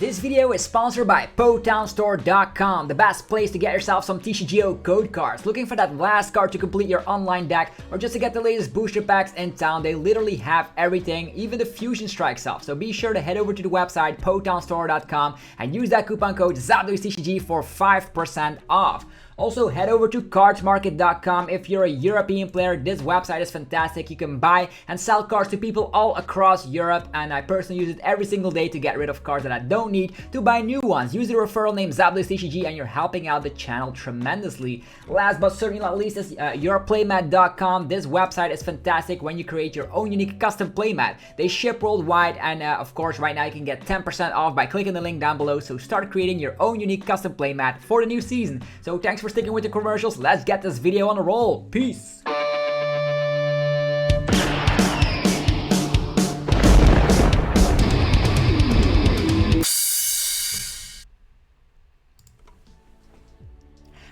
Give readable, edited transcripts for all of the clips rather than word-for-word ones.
This video is sponsored by PotownStore.com, the best place to get yourself some TCG code cards. Looking for that last card to complete your online deck or just to get the latest booster packs in town, they literally have everything, even the Fusion Strike stuff. So be sure to head over to the website PotownStore.com and use that coupon code ZachLesage for 5% off. Also, head over to cardsmarket.com if you're a European player. This website is fantastic. You can buy and sell cards to people all across Europe, and I personally use it every single day to get rid of cards that I don't need to buy new ones. Use the referral name Zach Lesage and you're helping out the channel tremendously. Last but certainly not least is yourplaymat.com. This website is fantastic when you create your own unique custom playmat. They ship worldwide, and of course right now you can get 10% off by clicking the link down below. So start creating your own unique custom playmat for the new season. So thanks for sticking with the commercials. Let's get this video on the roll. Peace.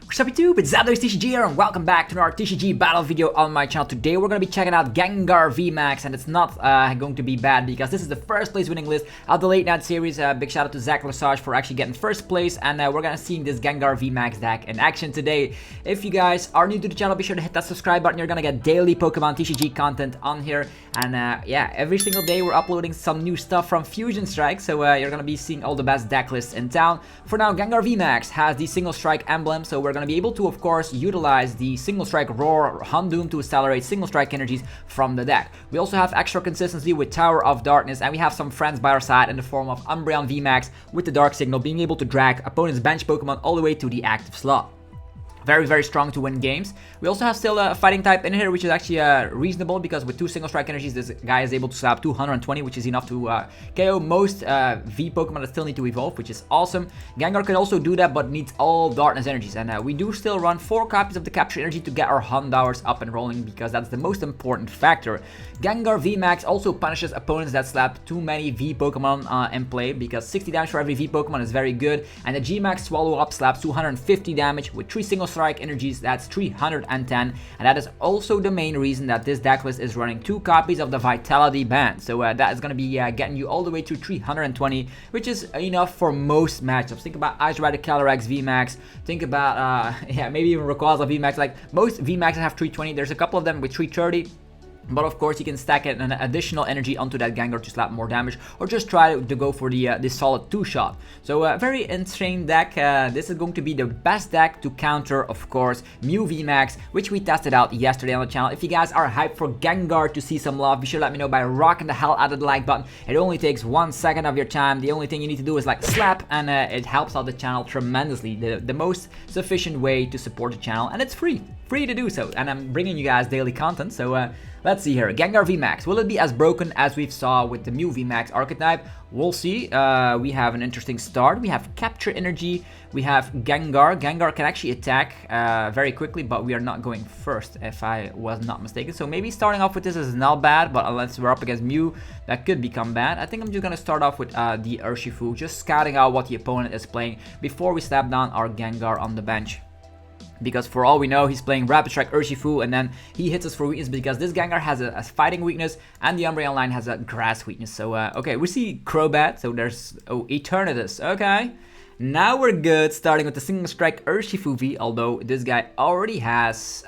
What's up YouTube, it's Zach Lesage here and welcome back to another TCG battle video on my channel. Today we're going to be checking out Gengar VMAX, and it's not going to be bad because this is the first place winning list of the late night series. Big shout out to Zach Lesage for actually getting first place, and we're going to see this Gengar VMAX deck in action today. If you guys are new to the channel, be sure to hit that subscribe button. You're going to get daily Pokemon TCG content on here, and yeah, every single day we're uploading some new stuff from Fusion Strike, so you're going to be seeing all the best deck lists in town. For now, Gengar VMAX has the single strike emblem, so we're going to be able to, of course, utilize the single strike roar Houndoom to accelerate single strike energies from the deck. We also have extra consistency with Tower of Darkness, and we have some friends by our side in the form of Umbreon VMAX with the Dark Signal, being able to drag opponent's bench Pokemon all the way to the active slot. Very, very strong to win games. We also have still a fighting type in here, which is actually reasonable because with 2 single strike energies, this guy is able to slap 220, which is enough to KO most V Pokemon that still need to evolve, which is awesome. Gengar can also do that, but needs all darkness energies. And we do still run 4 copies of the capture energy to get our Houndours up and rolling because that's the most important factor. Gengar VMAX also punishes opponents that slap too many V Pokemon in play because 60 damage for every V Pokemon is very good. And the G-Max Swallow Up slaps 250 damage with 3 single strike energies. That's 310, and that is also the main reason that this deck list is running 2 copies of the Vitality Band. So that is going to be getting you all the way to 320, which is enough for most matchups. Think about Ice Rider Calyrex VMAX. Think about yeah, maybe even Rayquaza VMAX. Like most VMAXs have 320. There's a couple of them with 330. But of course you can stack an additional energy onto that Gengar to slap more damage, or just try to go for the solid 2-shot. So very insane deck. This is going to be the best deck to counter, of course, Mew VMAX, which we tested out yesterday on the channel. If you guys are hyped for Gengar to see some love, be sure to let me know by rocking the hell out of the like button. It only takes 1 second of your time. The only thing you need to do is like slap, and it helps out the channel tremendously. The most sufficient way to support the channel, and it's free to do so. And I'm bringing you guys daily content, so let's see here. Gengar VMAX. Will it be as broken as we've saw with the Mew VMAX archetype? We'll see. We have an interesting start. We have Capture Energy. We have Gengar. Gengar can actually attack very quickly, but we are not going first, if I was not mistaken. So maybe starting off with this is not bad, but unless we're up against Mew, that could become bad. I think I'm just going to start off with the Urshifu, just scouting out what the opponent is playing before we slap down our Gengar on the bench. Because for all we know, he's playing Rapid Strike Urshifu, and then he hits us for weakness because this Gengar has a fighting weakness and the Umbreon line has a grass weakness. So, okay, we see Crobat, so there's, oh, Eternatus, okay. Now we're good, starting with the single strike Urshifu V, although this guy already has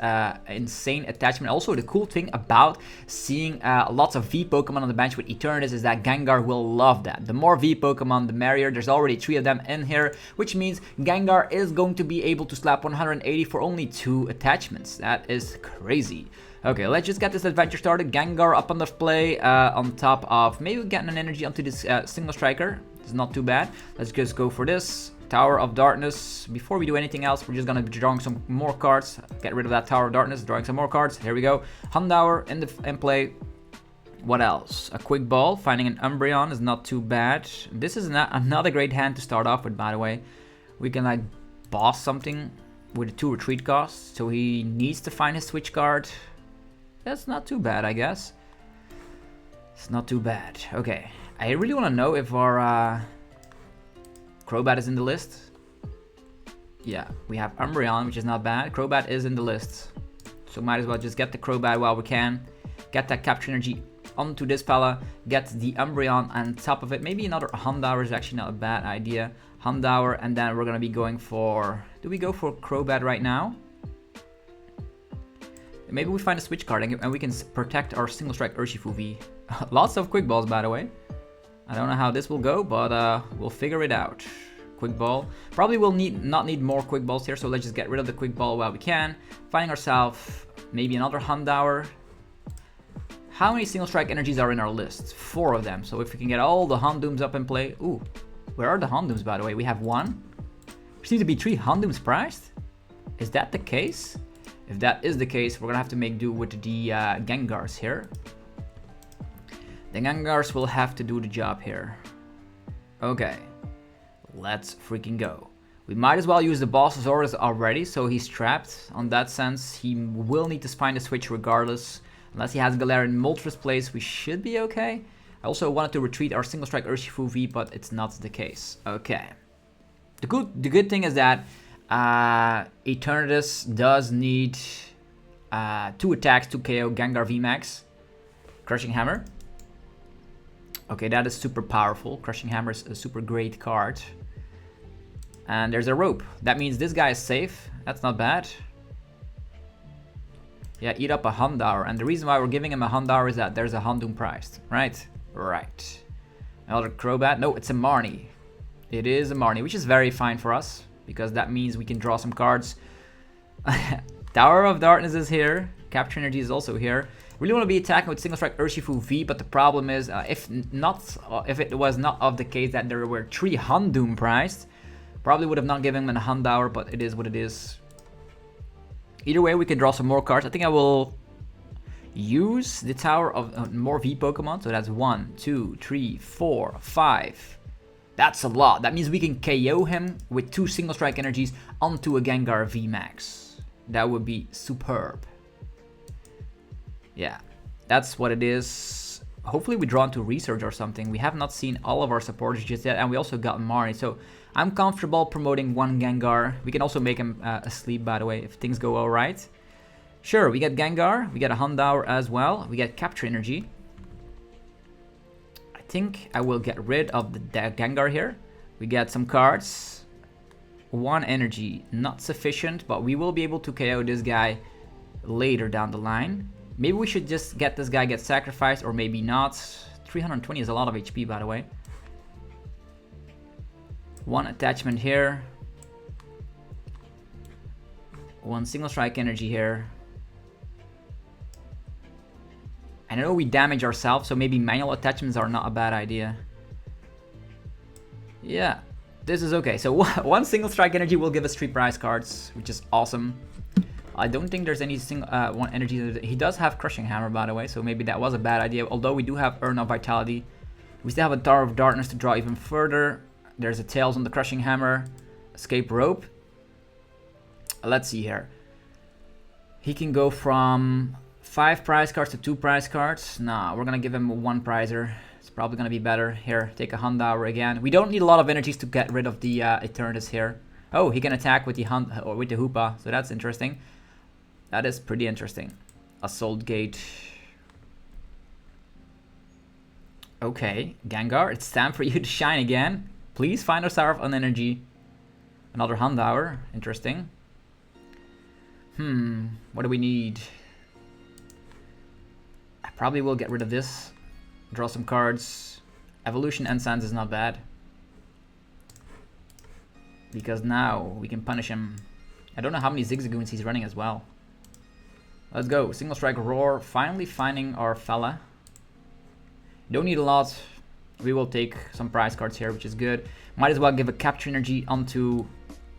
insane attachment. Also, the cool thing about seeing lots of V Pokemon on the bench with Eternatus is that Gengar will love that. The more V Pokemon, the merrier. There's already 3 of them in here, which means Gengar is going to be able to slap 180 for only 2 attachments. That is crazy. Okay, let's just get this adventure started. Gengar up on the play, on top of maybe getting an energy onto this single striker. It's not too bad. Let's just go for this Tower of Darkness. Before we do anything else, we're just gonna be drawing some more cards. Get rid of that Tower of Darkness, drawing some more cards. Here we go. Houndour in play. What else? A quick ball. Finding an Umbreon is not too bad. This is another great hand to start off with, by the way. We can like boss something with a 2 retreat costs, so he needs to find his switch card. That's not too bad, I guess. It's not too bad. Okay. I really want to know if our Crobat is in the list. Yeah, we have Umbreon, which is not bad. Crobat is in the list. So might as well just get the Crobat while we can. Get that capture energy onto this fella, get the Umbreon on top of it. Maybe another Houndour is actually not a bad idea. Houndour, and then we're gonna be going for... Do we go for Crobat right now? Maybe we find a switch card and we can protect our single strike Urshifu V. Lots of quick balls, by the way. I don't know how this will go, but we'll figure it out. Quick ball. Probably will not need more quick balls here, so let's just get rid of the quick ball while we can. Finding ourselves maybe another Houndour. How many single strike energies are in our list? 4 of them. So if we can get all the Houndooms up in play. Ooh, where are the Houndooms, by the way? We have 1. There seems to be 3 Houndooms priced. Is that the case? If that is the case, we're gonna have to make do with the Gengars here. The Gengars will have to do the job here. Okay, let's freaking go. We might as well use the Bossasaurus already, so he's trapped. On that sense, he will need to find a switch regardless. Unless he has Galarian in Moltres place, we should be okay. I also wanted to retreat our single strike Urshifu V, but it's not the case. Okay. The good thing is that Eternatus does need 2 attacks to KO Gengar VMAX. Crushing Hammer. Okay, that is super powerful. Crushing Hammer is a super great card. And there's a rope. That means this guy is safe. That's not bad. Yeah, eat up a Houndour. And the reason why we're giving him a Houndour is that there's a Houndoom priced. Right? Right. Another Crobat. No, it's a Marnie. It is a Marnie, which is very fine for us, because that means we can draw some cards. Tower of Darkness is here. Capture Energy is also here. Really want to be attacking with single strike Urshifu V, but the problem is if it was not of the case that there were 3 Houndoom priced, probably would have not given him a Houndour, but it is what it is. Either way, we can draw some more cards. I think I will use the Tower of more V Pokemon. So that's 1, 2, 3, 4, 5. That's a lot. That means we can KO him with 2 single strike energies onto a Gengar VMAX. That would be superb. Yeah, that's what it is. Hopefully we draw into Research or something. We have not seen all of our supporters just yet, and we also got Marnie. So I'm comfortable promoting 1 Gengar. We can also make him asleep, by the way, if things go all right. Sure, we get Gengar. We get a Houndour as well. We get Capture Energy. I think I will get rid of the Gengar here. We get some cards. 1 energy, not sufficient, but we will be able to KO this guy later down the line. Maybe we should just get this guy get sacrificed, or maybe not. 320 is a lot of HP, by the way. 1 attachment here. 1 single strike energy here. I know we damage ourselves, so maybe manual attachments are not a bad idea. Yeah, this is okay. So 1 single strike energy will give us 3 prize cards, which is awesome. I don't think there's any single 1 energy. He does have Crushing Hammer, by the way, so maybe that was a bad idea. Although we do have Urn of Vitality. We still have a Tower of Darkness to draw even further. There's a Tails on the Crushing Hammer. Escape Rope. Let's see here. He can go from 5 prize cards to 2 prize cards. Nah, we're gonna give him 1 prizer. It's probably gonna be better. Here, take a Houndour again. We don't need a lot of energies to get rid of the Eternatus here. Oh, he can attack with the Hoopa, so that's interesting. That is pretty interesting. Assault Gate. Okay, Gengar, it's time for you to shine again. Please find us Tower of Energy. Another Houndour, interesting. What do we need? I probably will get rid of this. Draw some cards. Evolution Ensigns is not bad, because now we can punish him. I don't know how many Zigzagoons he's running as well. Let's go. Single strike Roar. Finally finding our fella. Don't need a lot. We will take some prize cards here, which is good. Might as well give a Capture Energy onto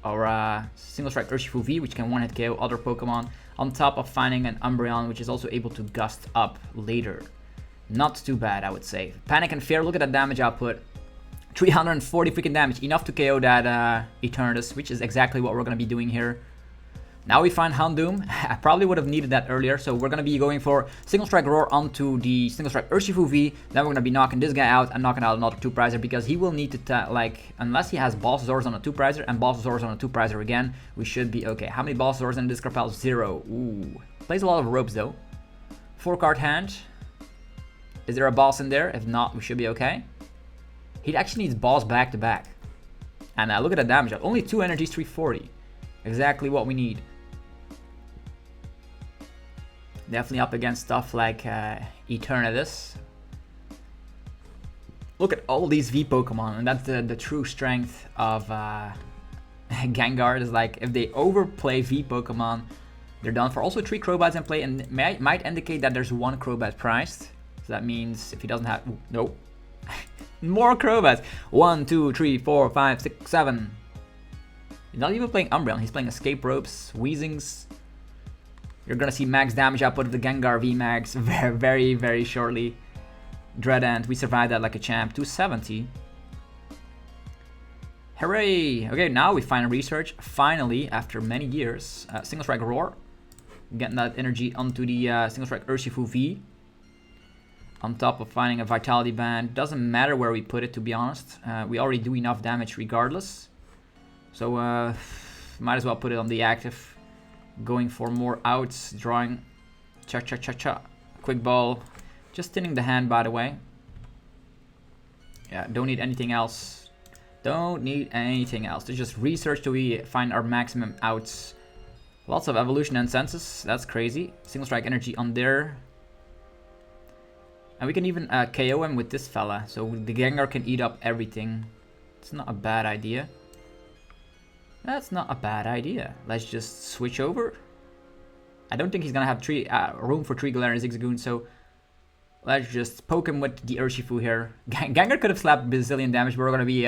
our single strike Urshifu V, which can 1-hit KO other Pokemon, on top of finding an Umbreon, which is also able to gust up later. Not too bad, I would say. Panic and Fear. Look at that damage output. 340 freaking damage, enough to KO that Eternatus, which is exactly what we're going to be doing here. Now we find Houndoom. I probably would have needed that earlier, so we're going to be going for Single Strike Roar onto the Single Strike Urshifu V. Then we're going to be knocking this guy out and knocking out another 2-prizer, because he will need to, unless he has Bossasaurus on a 2-prizer and Bossasaurus on a 2-prizer again, we should be okay. How many Bossasaurus in this Dragapult? 0. Ooh. Plays a lot of ropes though. 4-card hand. Is there a boss in there? If not, we should be okay. He actually needs balls back to back. And look at the damage. Only 2 energies, 340. Exactly what we need. Definitely up against stuff like Eternatus. Look at all these V Pokemon, and that's the true strength of Gengar. Is like if they overplay V Pokemon, they're done for. Also 3 Crobats in play, and might indicate that there's 1 Crobat priced. So that means if he doesn't have... Nope. More Crobats. 1, 2, 3, 4, 5, 6, 7. He's not even playing Umbreon. He's playing Escape Ropes, Weezings. You're gonna see max damage output of the Gengar VMAX very, very shortly. Dreadant, we survived that like a champ. 270. Hooray! Okay, now we find research. Finally, after many years, Single Strike Roar. Getting that energy onto the Single Strike Urshifu V. On top of finding a Vitality Band. Doesn't matter where we put it, to be honest. We already do enough damage regardless. So, might as well put it on the active. Going for more outs, drawing. Cha-cha-cha-cha. Quick Ball. Just thinning the hand, by the way. Yeah, don't need anything else. Don't need anything else. To just research till we find our maximum outs. Lots of evolution and senses. That's crazy. Single Strike energy on there. And we can even KO him with this fella. So the Gengar can eat up everything. It's not a bad idea. That's not a bad idea. Let's just switch over. I don't think he's gonna have room for 3 Galarian Zigzagoons, so let's just poke him with the Urshifu here. Gengar could have slapped a bazillion damage, but we're gonna be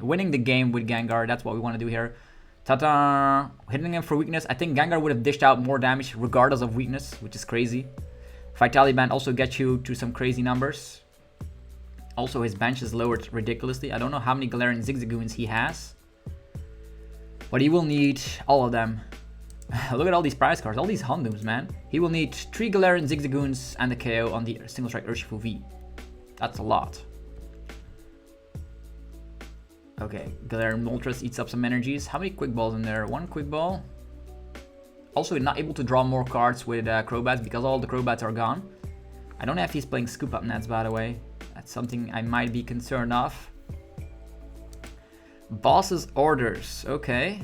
winning the game with Gengar. That's what we want to do here. Ta-da! Hitting him for weakness. I think Gengar would have dished out more damage regardless of weakness, which is crazy. Vitality Band also gets you to some crazy numbers. Also, his bench is lowered ridiculously. I don't know how many Galarian Zigzagoons he has. But he will need all of them. Look at all these prize cards, all these Houndooms, man. He will need 3 Galarian Zigzagoons and a KO on the Single Strike Urshifu V. That's a lot. Okay, Galarian Moltres eats up some energies. How many Quick Balls in there? 1 Quick Ball. Also, not able to draw more cards with Crobats because all the Crobats are gone. I don't know if he's playing Scoop Up Nets, by the way. That's something I might be concerned of. Boss's orders, okay.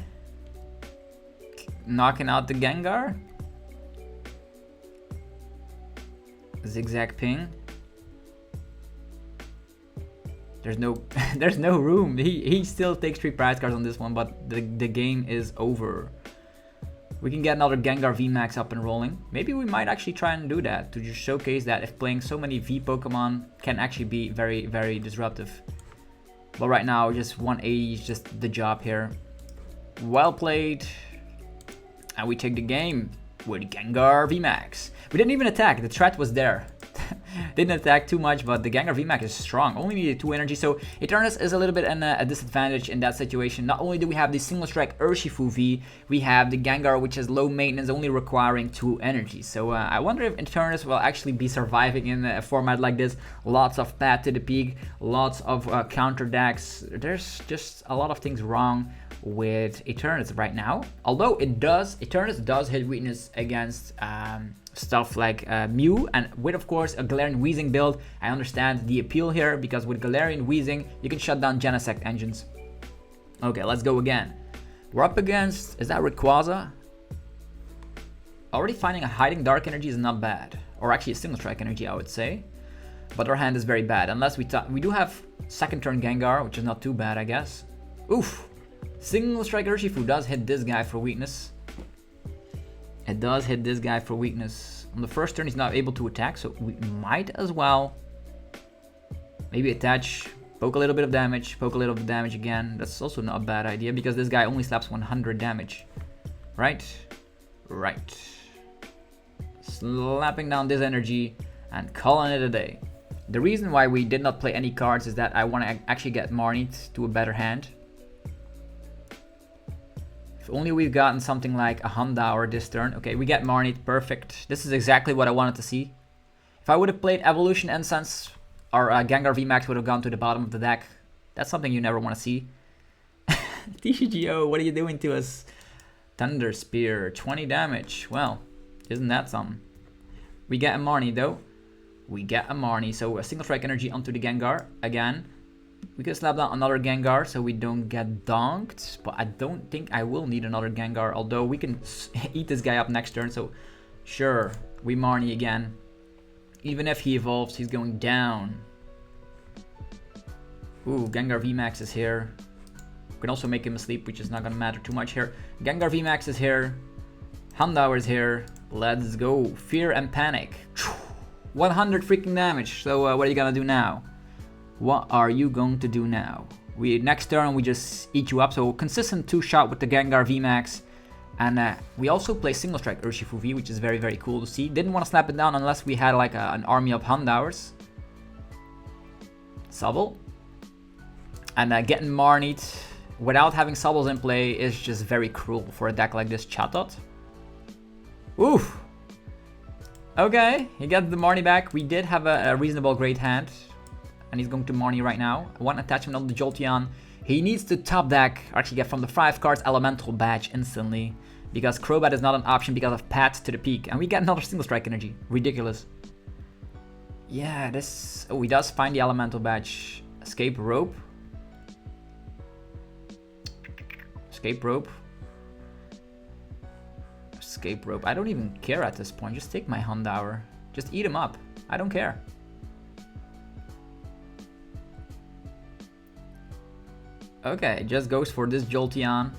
Knocking out the Gengar. Zigzag Ping. There's no there's no room. He still takes 3 prize cards on this one, but the game is over. We can get another Gengar VMAX up and rolling. Maybe we might actually try and do that to just showcase that if playing so many V Pokemon can actually be very, very disruptive. But right now, just 180 is just the job here. Well played. And we take the game with Gengar VMAX. We didn't even attack. The threat was there. Didn't attack too much, but the Gengar VMAX is strong. Only needed 2 energy, so Eternatus is a little bit a disadvantage in that situation. Not only do we have the Single Strike Urshifu V, we have the Gengar, which is low maintenance, only requiring 2 energy. So I wonder if Eternatus will actually be surviving in a format like this. Lots of Path to the Peak, lots of counter decks. There's just a lot of things wrong with Eternatus right now. Although Eternatus does hit weakness against stuff like Mew, and with of course a Galarian Weezing build. I understand the appeal here because with Galarian Weezing you can shut down Genesect engines. Okay, let's go again. We're up against, is that Rayquaza? Already finding a Hiding Dark energy is not bad, or actually a Single Strike energy I would say, but our hand is very bad unless we do have second turn Gengar, which is not too bad I guess. Oof, Single Strike Urshifu does hit this guy for weakness. It does hit this guy for weakness. On the first turn, he's not able to attack, so we might as well maybe attach, poke a little bit of damage, poke a little bit of damage again. That's also not a bad idea because this guy only slaps 100 damage. Right? Right. Slapping down this energy and calling it a day. The reason why we did not play any cards is that I want to actually get Marnie to a better hand. If only we've gotten something like a Houndour this turn. Okay, we get Marnie, perfect. This is exactly what I wanted to see. If I would have played Evolution Incense, our Gengar VMAX would have gone to the bottom of the deck. That's something you never want to see. TCGO, what are you doing to us? Thunder Spear, 20 damage. Well, isn't that something? We get a Marnie though. We get a Marnie, so a single strike energy onto the Gengar again. We can slap down another Gengar so we don't get donked, but I don't think I will need another Gengar, although we can eat this guy up next turn, so sure, we Marnie again. Even if he evolves, he's going down. Ooh, Gengar VMAX is here. We can also make him asleep, which is not gonna matter too much here. Gengar VMAX is here. Houndour is here. Let's go. Fear and Panic. 100 freaking damage. So what are you gonna do now? What are you going to do now? Next turn we just eat you up. So consistent 2-shot with the Gengar VMAX. And we also play single strike Urshifu V, which is very, very cool to see. Didn't want to slap it down unless we had like an army of Houndours. Sobble. And getting Marnied without having Sobbles in play is just very cruel for a deck like this, Chatot. Oof. Okay, he got the Marnie back. We did have a reasonable great hand. And he's going to Marnie right now. One attachment on the Jolteon. He needs to top deck, actually get from the 5 cards Elemental Badge instantly. Because Crobat is not an option because of Pat to the peak. And we get another single strike energy. Ridiculous. Yeah, this... Oh, he does find the Elemental Badge. Escape Rope. Escape Rope. Escape Rope. I don't even care at this point. Just take my Houndour. Just eat him up. I don't care. Okay, it just goes for this Jolteon.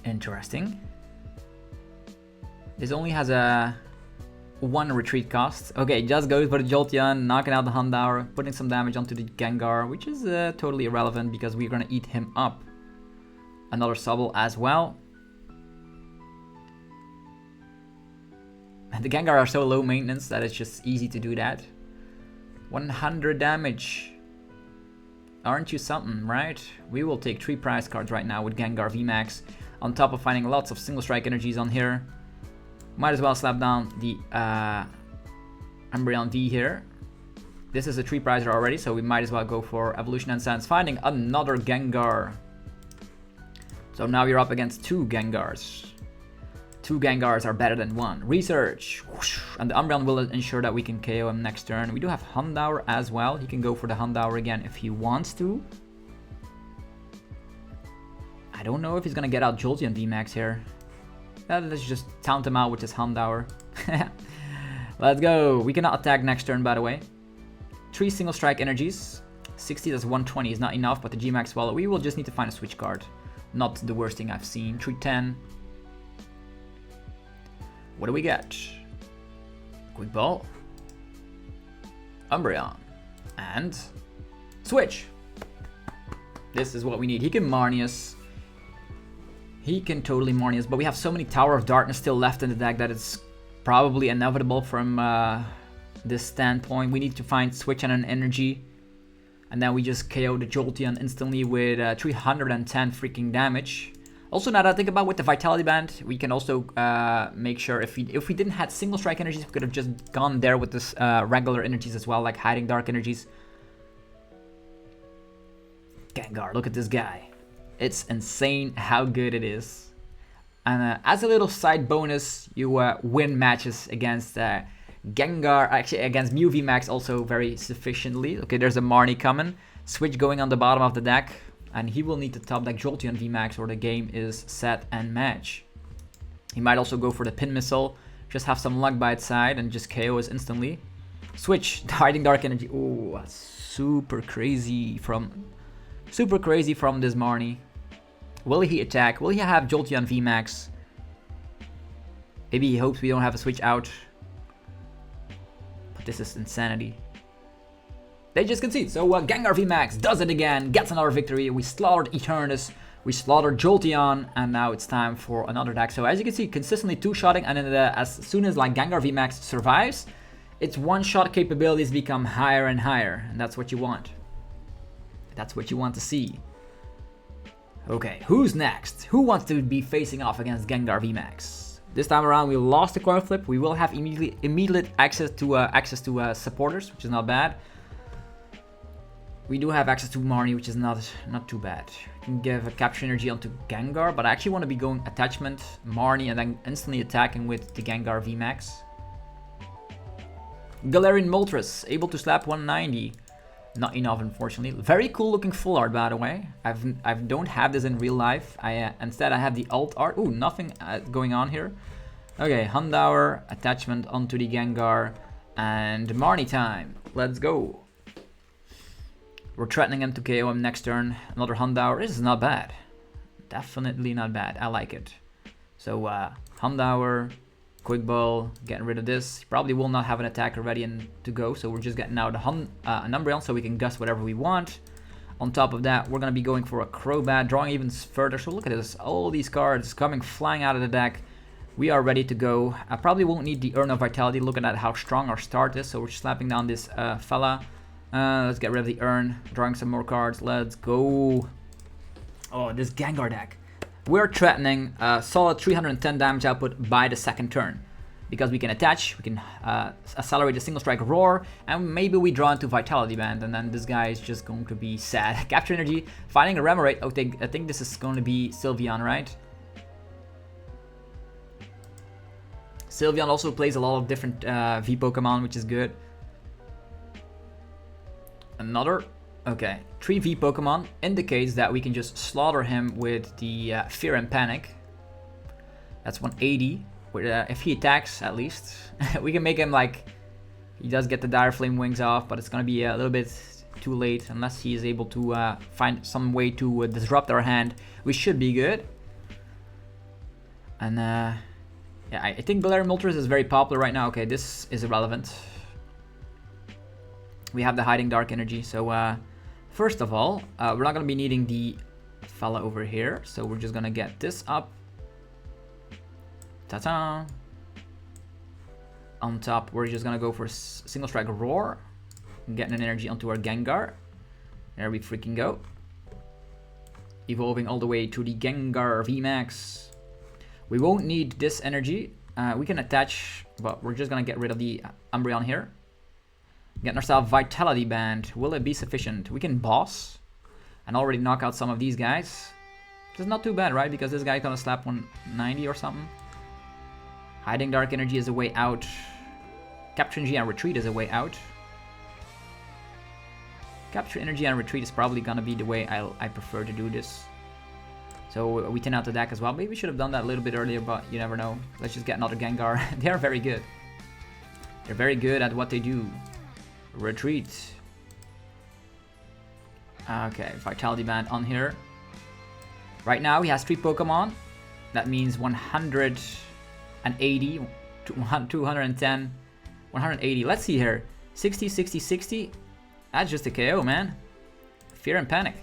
Interesting. This only has a 1 retreat cost. Okay, it just goes for the Jolteon, knocking out the Houndour, putting some damage onto the Gengar, which is totally irrelevant because we're gonna eat him up. Another Sobble as well. And the Gengar are so low maintenance that it's just easy to do that. 100 damage. Aren't you something, right? We will take 3 prize cards right now with Gengar VMAX. On top of finding lots of single strike energies on here. Might as well slap down the Umbreon V here. This is a 3 prizer already, so we might as well go for Evolution and Sense. Finding another Gengar. So now you're up against 2 Gengars. 2 Gengars are better than 1. Research. Whoosh. And the Umbreon will ensure that we can KO him next turn. We do have Houndour as well. He can go for the Houndour again if he wants to. I don't know if he's gonna get out Jolteon VMAX here. Let's just taunt him out with his Houndour. Let's go. We cannot attack next turn, by the way. 3 single strike energies. 60 as 120 is not enough, but the G-Max Swallow. We will just need to find a switch card. Not the worst thing I've seen. 310. What do we get? Quick Ball. Umbreon. And switch. This is what we need. He can Marnie us. He can totally Marnie us, but we have so many Tower of Darkness still left in the deck that it's probably inevitable from this standpoint. We need to find switch and an energy. And then we just KO the Jolteon instantly with 310 freaking damage. Also, now that I think about with the Vitality Band, we can also make sure if we didn't have single strike energies, we could have just gone there with this regular energies as well, like hiding dark energies. Gengar, look at this guy. It's insane how good it is. And as a little side bonus, you win matches against Gengar, actually against Mew VMAX also very sufficiently. Okay, there's a Marnie coming. Switch going on the bottom of the deck. And he will need to top deck Jolteon VMAX or the game is set and match. He might also go for the Pin Missile. Just have some luck by its side and just KO us instantly. Switch, hiding dark energy. Oh, that's super crazy from this Marnie. Will he attack? Will he have Jolteon VMAX? Maybe he hopes we don't have a switch out. But this is insanity. They just concede. So Gengar VMAX does it again, gets another victory. We slaughtered Eternatus, we slaughtered Jolteon, and now it's time for another deck. So as you can see, consistently 2-shotting, and then as soon as like Gengar VMAX survives, its 1-shot capabilities become higher and higher, and that's what you want. That's what you want to see. Okay, who's next? Who wants to be facing off against Gengar VMAX? This time around, we lost the coin flip. We will have immediate access to supporters, which is not bad. We do have access to Marnie, which is not too bad. We can give a capture energy onto Gengar, but I actually want to be going attachment, Marnie, and then instantly attacking with the Gengar VMAX. Galarian Moltres, able to slap 190. Not enough, unfortunately. Very cool looking full art, by the way. I don't have this in real life. Instead I have the alt art. Ooh, nothing going on here. Okay, Houndour, attachment onto the Gengar, and Marnie time. Let's go. We're threatening him to KO him next turn. Another Houndour. This is not bad. Definitely not bad. I like it. So, Houndour, Quick Ball, getting rid of this. He probably will not have an attacker ready and to go, so we're just getting out an Umbreon so we can gust whatever we want. On top of that, we're going to be going for a Crobat, drawing even further. So look at this. All these cards coming flying out of the deck. We are ready to go. I probably won't need the Urn of Vitality, looking at how strong our start is. So we're slapping down this fella. Let's get rid of the Urn, drawing some more cards. Let's go. Oh, this Gengar deck. We're threatening solid 310 damage output by the second turn. Because we can attach, we can accelerate the single strike roar, and maybe we draw into Vitality Band, and then this guy is just going to be sad. Capture energy, finding a Remoraid. Okay, I think this is going to be Sylveon, right? Sylveon also plays a lot of different V Pokemon, which is good. Another, okay, 3 V Pokemon indicates that we can just slaughter him with the Fear and Panic. That's 180. If he attacks, at least, we can make him like, he does get the Dire Flame Wings off, but it's going to be a little bit too late unless he is able to find some way to disrupt our hand. We should be good. And yeah, I think Galarian Moltres is very popular right now. Okay, this is irrelevant. We have the Hiding Dark Energy, so first of all, we're not going to be needing the fella over here, so we're just going to get this up. Ta-ta! On top, we're just going to go for a single strike roar, getting an energy onto our Gengar. There we freaking go. Evolving all the way to the Gengar VMAX. We won't need this energy. We can attach, but we're just going to get rid of the Umbreon here. Getting ourselves Vitality Band. Will it be sufficient? We can boss and already knock out some of these guys. Which is not too bad, right? Because this guy's gonna slap 190 or something. Hiding Dark Energy is a way out. Capture Energy and Retreat is a way out. Capture Energy and Retreat is probably gonna be the way I prefer to do this. So we thin out the deck as well. Maybe we should have done that a little bit earlier, but you never know. Let's just get another Gengar. They are very good. They're very good at what they do. Retreat. Okay, Vitality Band on here. Right now he has 3 Pokemon. That means 180, 210, 180. Let's see here. 60, 60, 60. That's just a KO, man. Fear and Panic.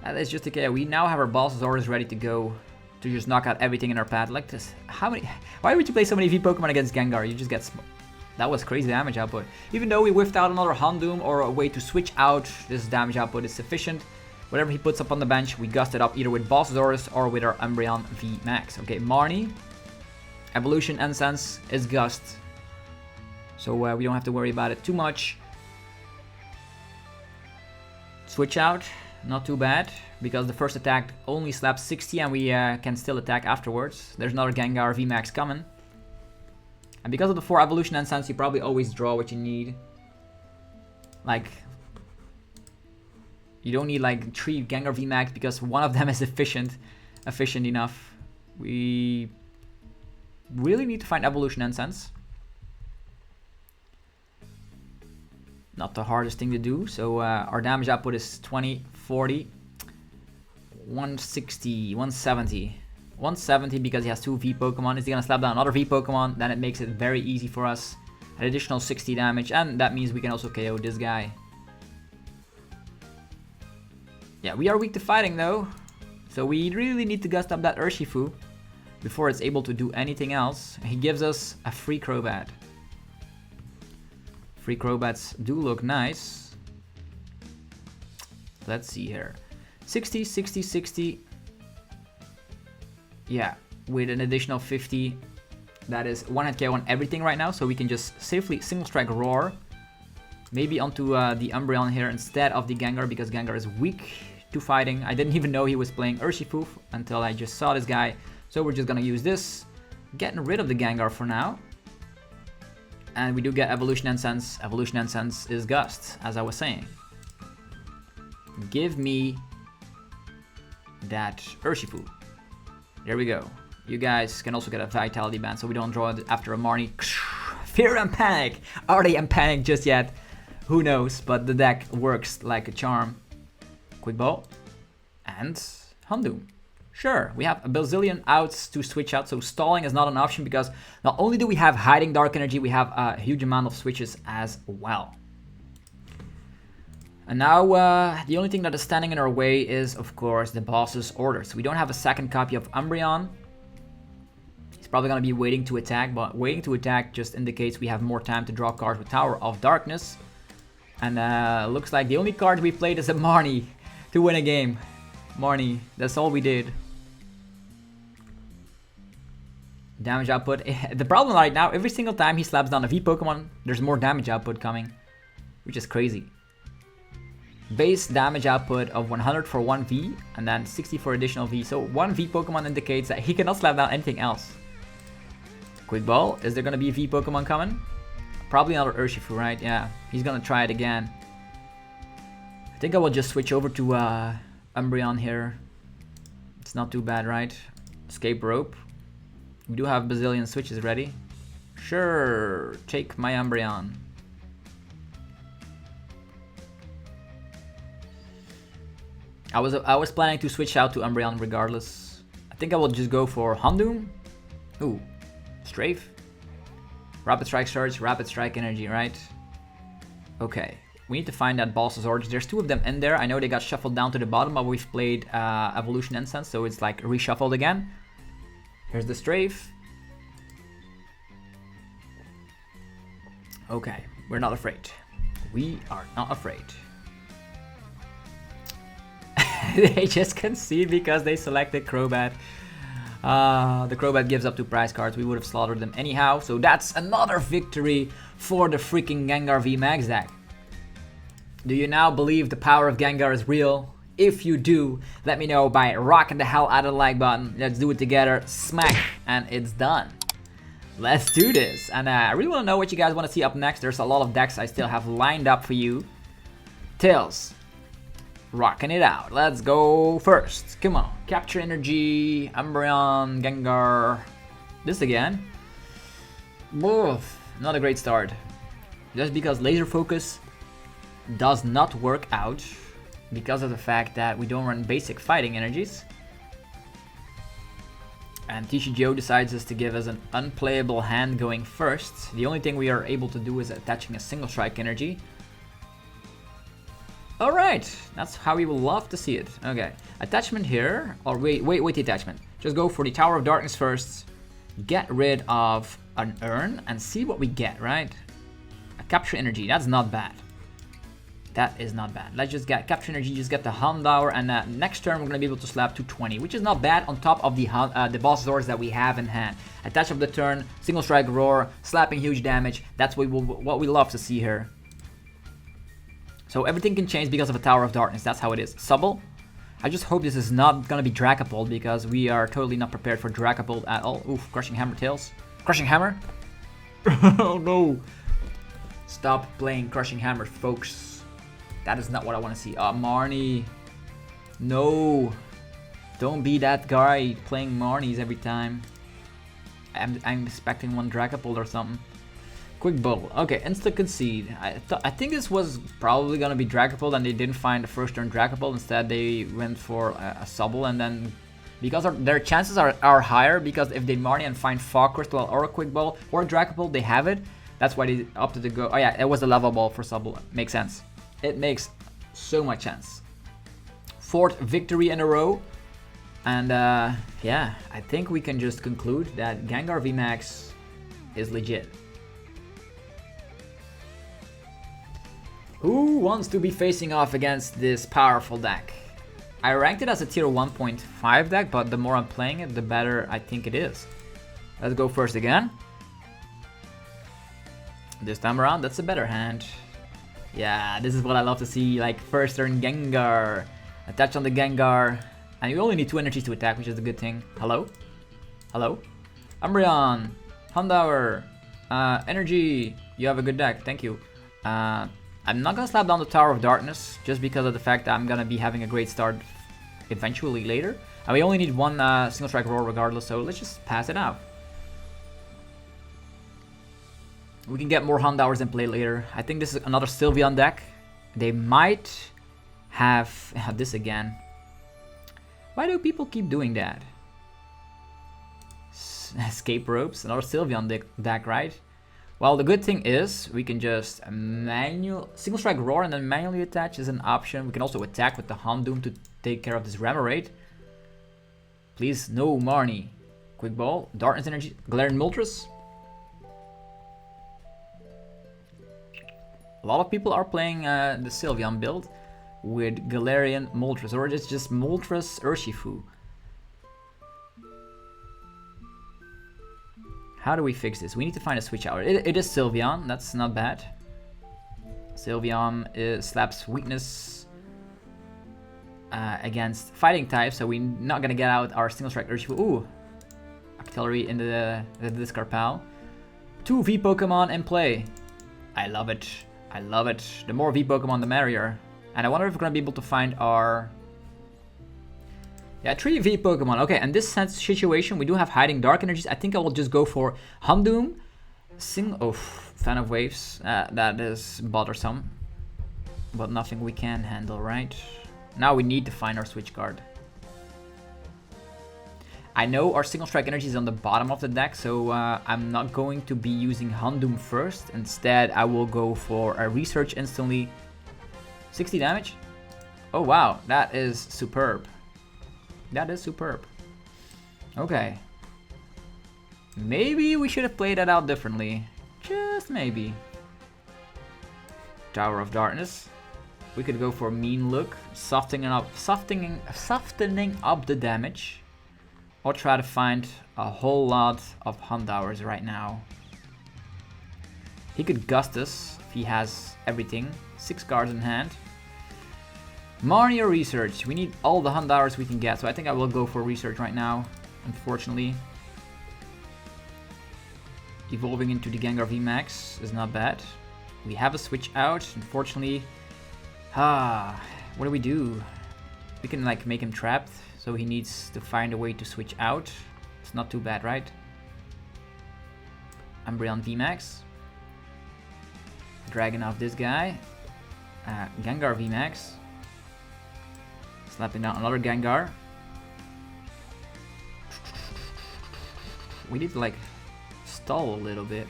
That is just a KO. We now have our Balsasaurus ready to go to just knock out everything in our path. Like this. How many? Why would you play so many V Pokemon against Gengar? You just get that was crazy damage output. Even though we whiffed out another Houndoom or a way to switch out, this damage output is sufficient. Whatever he puts up on the bench, we gust it up either with Balsasaurus or with our Umbreon VMAX. Okay, Marnie. Evolution Incense is gust. So we don't have to worry about it too much. Switch out. Not too bad, because the first attack only slaps 60 and we can still attack afterwards. There's another Gengar VMAX coming. And because of the 4 Evolution Incense, you probably always draw what you need. Like, you don't need like 3 Gengar VMAX because one of them is efficient enough. We really need to find Evolution Incense. Not the hardest thing to do. So our damage output is 20, 40, 160, 170. 170 because he has 2 V Pokemon. Is he gonna slap down another V Pokemon? Then it makes it very easy for us. An additional 60 damage, and that means we can also KO this guy. Yeah, we are weak to fighting though. So we really need to gust up that Urshifu before it's able to do anything else. He gives us a free Crobat. Free Crobats do look nice. Let's see here. 60, 60, 60. Yeah, with an additional 50. That is 1 hit KO on everything right now, so we can just safely single strike roar. Maybe onto the Umbreon here instead of the Gengar, because Gengar is weak to fighting. I didn't even know he was playing Urshifu until I just saw this guy. So we're just gonna use this, getting rid of the Gengar for now. And we do get Evolution Incense. Evolution Incense is Gust, as I was saying. Give me that Urshifu. There we go. You guys can also get a Vitality Band so we don't draw it after a Marnie. Fear and Panic! Are they in panic just yet? Who knows, but the deck works like a charm. Quick Ball. And Houndoom. Sure, we have a bazillion outs to switch out, so stalling is not an option because not only do we have Hiding Dark Energy, we have a huge amount of switches as well. And now the only thing that is standing in our way is, of course, the boss's orders. We don't have a second copy of Umbreon. He's probably going to be waiting to attack, but waiting to attack just indicates we have more time to draw cards with Tower of Darkness. And looks like the only card we played is a Marnie to win a game. Marnie, that's all we did. Damage output. The problem right now, every single time he slaps down a V Pokemon, there's more damage output coming, which is crazy. Base damage output of 100 for 1 V, and then 60 for additional V. So 1 V Pokemon indicates that he cannot slap down anything else. Quick Ball. Is there going to be a V Pokemon coming? Probably another Urshifu, right? Yeah, he's going to try it again. I think I will just switch over to Umbreon here. It's not too bad, right? Escape Rope. We do have bazillion switches ready. Sure, take my Umbreon. I was planning to switch out to Umbreon regardless. I think I will just go for Houndoom. Ooh, Strafe. Rapid Strike Surge, Rapid Strike Energy, right? Okay, we need to find that boss's orders. There's 2 of them in there. I know they got shuffled down to the bottom, but we've played Evolution Incense, so it's like reshuffled again. Here's the Strafe. Okay, we're not afraid. We are not afraid. They just concede because they selected Crobat. The Crobat gives up 2 prize cards. We would have slaughtered them anyhow. So that's another victory for the freaking Gengar VMAX deck. Do you now believe the power of Gengar is real? If you do, let me know by rocking the hell out of the like button. Let's do it together. Smack, and it's done. Let's do this. And I really want to know what you guys want to see up next. There's a lot of decks I still have lined up for you. Tails. Rocking it out. Let's go first. Come on. Capture Energy, Umbreon, Gengar. This again. Oof, not a great start. Just because Laser Focus does not work out because of the fact that we don't run basic fighting energies. And TCG decides to give us an unplayable hand going first. The only thing we are able to do is attaching a single strike energy. Alright, that's how we will love to see it. Okay, attachment here, or wait the attachment. Just go for the Tower of Darkness first, get rid of an urn, and see what we get, right? A Capture Energy, that's not bad. That is not bad. Let's just get Capture Energy, just get the Houndour, and next turn we're going to be able to slap 220, which is not bad on top of the boss doors that we have in hand. Attach of the turn, single strike roar, slapping huge damage, that's what we love to see here. So everything can change because of a Tower of Darkness. That's how it is. Subble. I just hope this is not going to be Dragapult because we are totally not prepared for Dragapult at all. Oof, Crushing Hammer Tails. Crushing Hammer? Oh no. Stop playing Crushing Hammer, folks. That is not what I want to see. Marnie. No. Don't be that guy playing Marnies every time. I'm expecting one Dragapult or something. Quick Bubble. Okay, Insta Concede. I think this was probably going to be Dragapult and they didn't find the first turn Dragapult. Instead, they went for a Subble, and then because their chances are higher because if they Marnie and find Fog Crystal or a Quick Ball or Dragapult, they have it. That's why they opted to go. Oh yeah, it was a level ball for Subble. Makes sense. It makes so much sense. 4th victory in a row. And yeah, I think we can just conclude that Gengar VMAX is legit. Who wants to be facing off against this powerful deck? I ranked it as a tier 1.5 deck, but the more I'm playing it, the better I think it is. Let's go first again. This time around, that's a better hand. Yeah, this is what I love to see, like first turn Gengar. Attach on the Gengar. And you only need 2 energies to attack, which is a good thing. Hello? Hello? Umbreon! Houndour! Energy! You have a good deck, thank you. I'm not gonna slap down the Tower of Darkness, just because of the fact that I'm gonna be having a great start eventually later. And we only need 1 single strike roar regardless, so let's just pass it out. We can get more Houndours in play later. I think this is another Sylveon deck. They might have this again. Why do people keep doing that? Escape ropes, another Sylveon deck, right? Well, the good thing is we can just single strike roar and then manually attach is an option. We can also attack with the Houndoom to take care of this Remoraid. Please, no Marnie. Quick Ball, Darkness Energy, Galarian Moltres. A lot of people are playing the Sylveon build with Galarian Moltres, or it's just Moltres Urshifu. How do we fix this? We need to find a switch out. It is Sylveon, that's not bad. Sylveon slaps weakness against fighting types, so we're not gonna get out our single strike Urshifu. Ooh, Artillery into the discard pile. 2 V Pokemon in play. I love it. I love it. The more V Pokemon, the merrier. And I wonder if we're gonna be able to find our... Yeah, 3 V Pokemon. Okay, and this situation, we do have hiding dark energies. I think I will just go for Houndoom. Oh, fan of waves. That is bothersome. But nothing we can handle, right? Now we need to find our switch card. I know our single strike energy is on the bottom of the deck, so I'm not going to be using Houndoom first. Instead, I will go for a research instantly. 60 damage? Oh wow, that is superb. That is superb. Okay. Maybe we should have played that out differently. Just maybe. Tower of Darkness. We could go for a mean look, softening up the damage. Or try to find a whole lot of Houndours right now. He could gust us if he has everything. 6 cards in hand. Marnie or Research. We need all the Houndours we can get, so I think I will go for Research right now, unfortunately. Evolving into the Gengar VMAX is not bad. We have a switch out, unfortunately. What do we do? We can like make him trapped. So he needs to find a way to switch out. It's not too bad, right? Umbreon VMAX. Dragging off this guy. Gengar VMAX. Slapping down another Gengar. We need to like stall a little bit.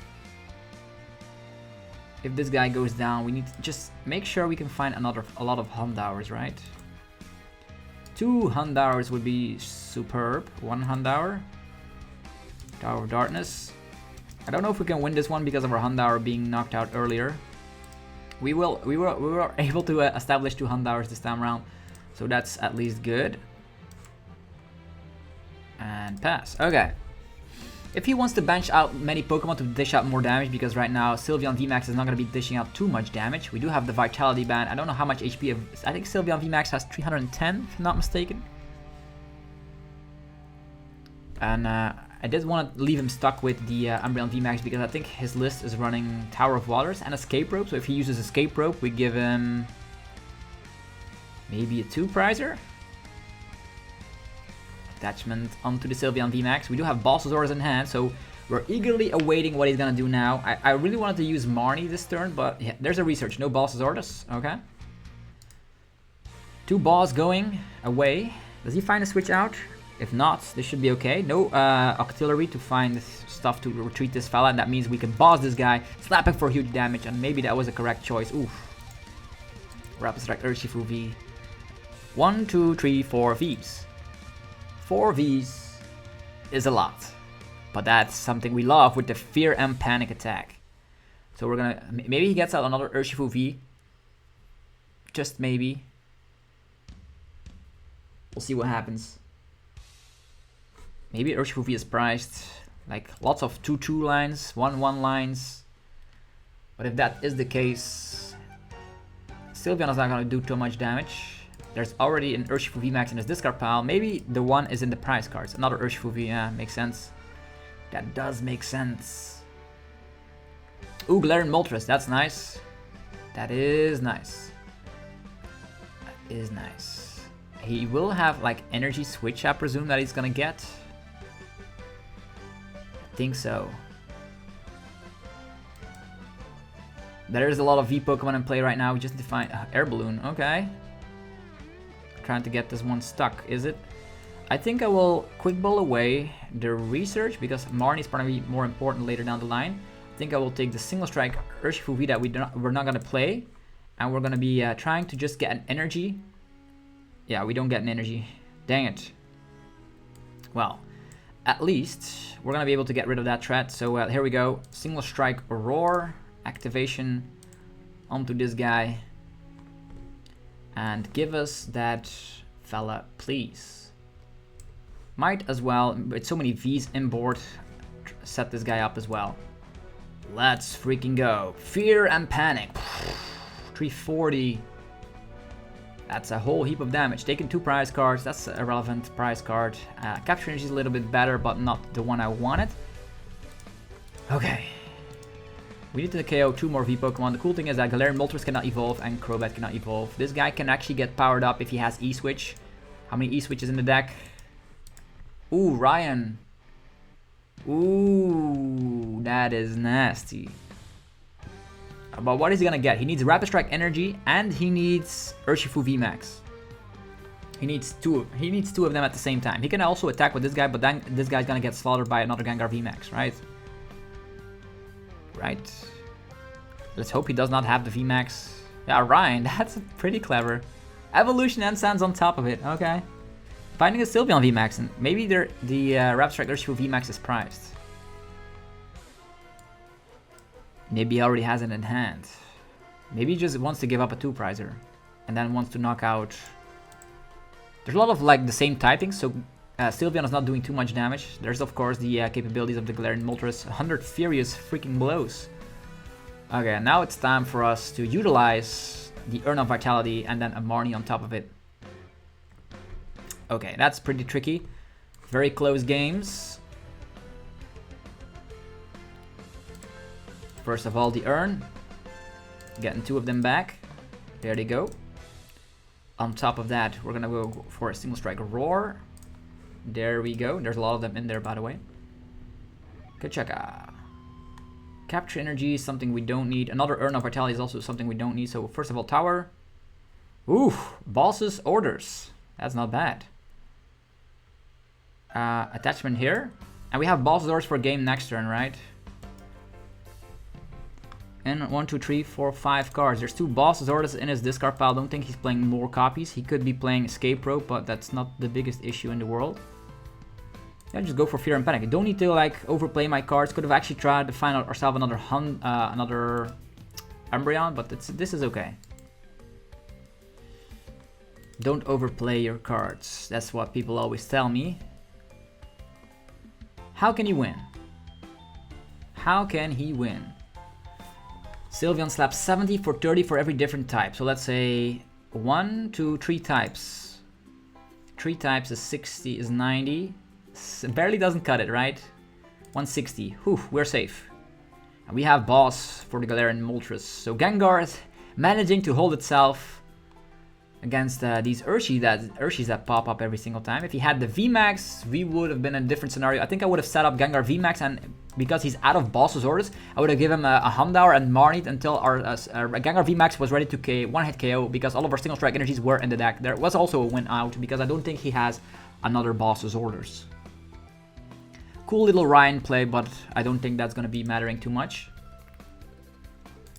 If this guy goes down, we need to just make sure we can find a lot of Houndours, right? 2 Houndours would be superb. 1 Houndour. Tower of Darkness. I don't know if we can win this one because of our Houndour being knocked out earlier. We were able to establish 2 Houndours this time around, so that's at least good. And pass. Okay. If he wants to bench out many Pokemon to dish out more damage, because right now Sylveon VMAX is not going to be dishing out too much damage. We do have the Vitality Band. I don't know how much HP. I think Sylveon VMAX has 310, if I'm not mistaken. And I did want to leave him stuck with the Umbreon VMAX because I think his list is running Tower of Waters and Escape Rope. So if he uses Escape Rope, we give him maybe a 2-prizer. Attachment onto the Sylveon VMAX. We do have Bulbasaurus in hand, so we're eagerly awaiting what he's gonna do now. I really wanted to use Marnie this turn, but yeah, there's a research. No Bulbasaurus. Okay. 2 balls going away. Does he find a switch out? If not, this should be okay. No Octillery to find stuff to retreat this fella, and that means we can boss this guy, slap him for huge damage, and maybe that was a correct choice. Oof. Rapid Strike Urshifu V. 1, 2, 3, 4 Vs. 4 Vs is a lot, but that's something we love with the Fear and Panic attack. So we're gonna, maybe he gets out another Urshifu V. Just maybe. We'll see what happens. Maybe Urshifu V is priced, like lots of 2-2 lines, 1-1 lines. But if that is the case, Sylveon is not going to do too much damage. There's already an Urshifu VMAX in his discard pile. Maybe the one is in the prize cards. Another Urshifu V, yeah, makes sense. That does make sense. Ooh, Galarian Moltres, that's nice. That is nice. That is nice. He will have like energy switch, I presume, that he's gonna get. I think so. There's a lot of V Pokemon in play right now. We just defined Air Balloon, okay. Trying to get this one stuck, is it? I think I will Quick Ball away the research because Marnie is probably more important later down the line. I think I will take the Single Strike Urshifu V that we're not going to play. And we're going to be trying to just get an energy. Yeah, we don't get an energy. Dang it. Well, at least we're going to be able to get rid of that threat. So here we go. Single Strike Roar. Activation onto this guy. And give us that fella, please. Might as well, with so many V's inboard, set this guy up as well. Let's freaking go. Fear and Panic. 340. That's a whole heap of damage. Taking 2 prize cards, that's a relevant prize card. Capture Energy is a little bit better, but not the one I wanted. Okay. We need to KO 2 more V Pokemon. The cool thing is that Galarian Moltres cannot evolve and Crobat cannot evolve. This guy can actually get powered up if he has E-Switch. How many E-Switches in the deck? Ooh, Ryan. Ooh, that is nasty. But what is he gonna get? He needs Rapid Strike Energy and he needs Urshifu VMAX. He needs two of them at the same time. He can also attack with this guy, but then this guy's gonna get slaughtered by another Gengar VMAX, right? Right. Let's hope he does not have the VMAX. Yeah, Ryan, that's pretty clever. Evolution and Sands on top of it, okay. Finding a Sylveon VMAX, and maybe the Rapid Strike Urshifu VMAX is prized. Maybe he already has it in hand. Maybe he just wants to give up a 2-prizer. And then wants to knock out... There's a lot of like the same typings, so Sylveon is not doing too much damage. There's of course the capabilities of the Galarian Moltres. 100 furious freaking blows. Okay, now it's time for us to utilize the Urn of Vitality and then a Marnie on top of it. Okay, that's pretty tricky. Very close games. First of all, the Urn. Getting 2 of them back. There they go. On top of that, we're gonna go for a Single Strike Roar. There we go. There's a lot of them in there, by the way. Kachaka. Capture Energy is something we don't need. Another Urn of Vitality is also something we don't need. So first of all, Tower. Ooh, Boss's Orders. That's not bad. Attachment here. And we have Boss's Orders for game next turn, right? And 1, 2, 3, 4, 5 cards. There's 2 Boss's Orders in his discard pile. Don't think he's playing more copies. He could be playing Escape Rope, but that's not the biggest issue in the world. Yeah, just go for Fear and Panic. I don't need to like overplay my cards. Could have actually tried to find ourselves another Umbreon, but this is okay. Don't overplay your cards. That's what people always tell me. How can he win? How can he win? Sylveon slaps 70 for 30 for every different type. So let's say 1, 2, 3 types. 3 types is 60, is 90. Barely doesn't cut it, right? 160. Whew, we're safe. And we have Boss for the Galarian Moltres. So Gengar is managing to hold itself against these Urshis that pop up every single time. If he had the VMAX, we would have been in a different scenario. I think I would have set up Gengar VMAX, and because he's out of Boss's Orders, I would have given him a Houndour and Marnie until our Gengar VMAX was ready to one-hit KO, because all of our Single Strike Energies were in the deck. There was also a win out, because I don't think he has another Boss's Orders. Cool little Ryan play, but I don't think that's going to be mattering too much.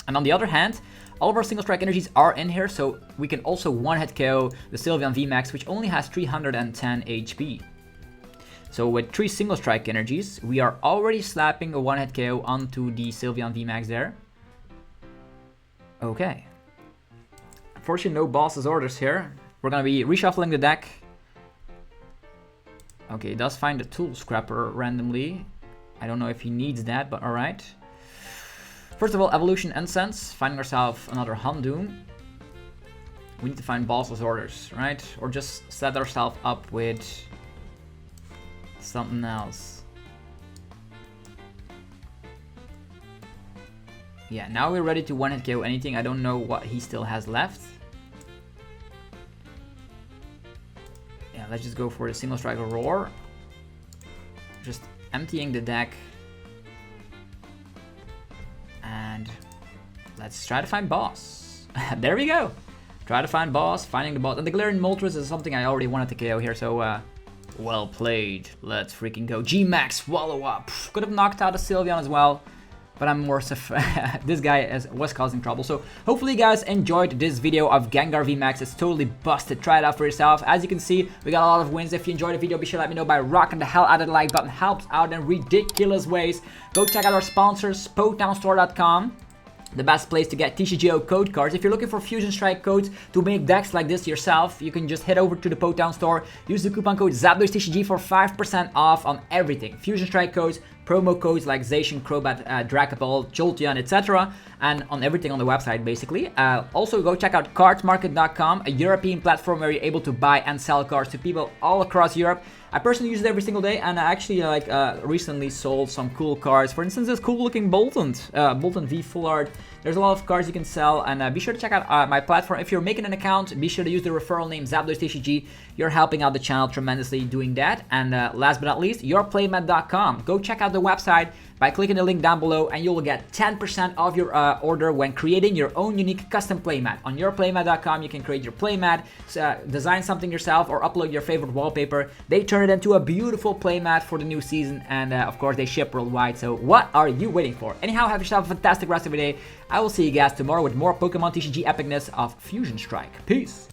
And on the other hand, all of our Single Strike Energies are in here, so we can also one-hit KO the Sylveon VMAX, which only has 310 HP. So with 3 Single Strike Energies, we are already slapping a one-hit KO onto the Sylveon VMAX there. Okay. Unfortunately, no Boss's Orders here. We're going to be reshuffling the deck. Okay, he does find a Tool Scrapper randomly. I don't know if he needs that, but alright. First of all, Evolution Incense, finding ourselves another Houndoom. We need to find bosses orders, right? Or just set ourselves up with something else. Yeah, now we're ready to one-hit KO anything. I don't know what he still has left. Yeah, let's just go for the single strike roar. Just emptying the deck. And let's try to find boss. There we go. Try to find boss, finding the boss. And the Galarian Moltres is something I already wanted to KO here, so well played. Let's freaking go. G-Max Swallow Up. Could have knocked out a Sylveon as well, but I'm more this guy was causing trouble. So hopefully you guys enjoyed this video of Gengar VMAX. It's totally busted. Try it out for yourself. As you can see, we got a lot of wins. If you enjoyed the video, be sure to let me know by rocking the hell out of the like button. Helps out in ridiculous ways. Go check out our sponsors, PokeTownStore.com. The best place to get TCG code cards. If you're looking for Fusion Strike codes to make decks like this yourself, you can just head over to the Poketown store. Use the coupon code ZapDoesTCG for 5% off on everything. Fusion Strike codes, promo codes like Zacian, Crobat, Dragapult, Jolteon, etc. And on everything on the website, basically. Also, go check out cardsmarket.com, a European platform where you're able to buy and sell cards to people all across Europe. I personally use it every single day, and I actually recently sold some cool cards. For instance, this cool looking Bolton V Full Art. There's a lot of cards you can sell, and be sure to check out my platform. If you're making an account, be sure to use the referral name ZapDoesTCG. You're helping out the channel tremendously doing that. And last but not least, yourplaymat.com. Go check out the website by clicking the link down below, and you will get 10% of your order when creating your own unique custom playmat. On yourplaymat.com, you can create your playmat, design something yourself, or upload your favorite wallpaper. They turn it into a beautiful playmat for the new season, and of course they ship worldwide. So what are you waiting for? Anyhow, have yourself a fantastic rest of your day. I will see you guys tomorrow with more Pokemon TCG epicness of Fusion Strike. Peace!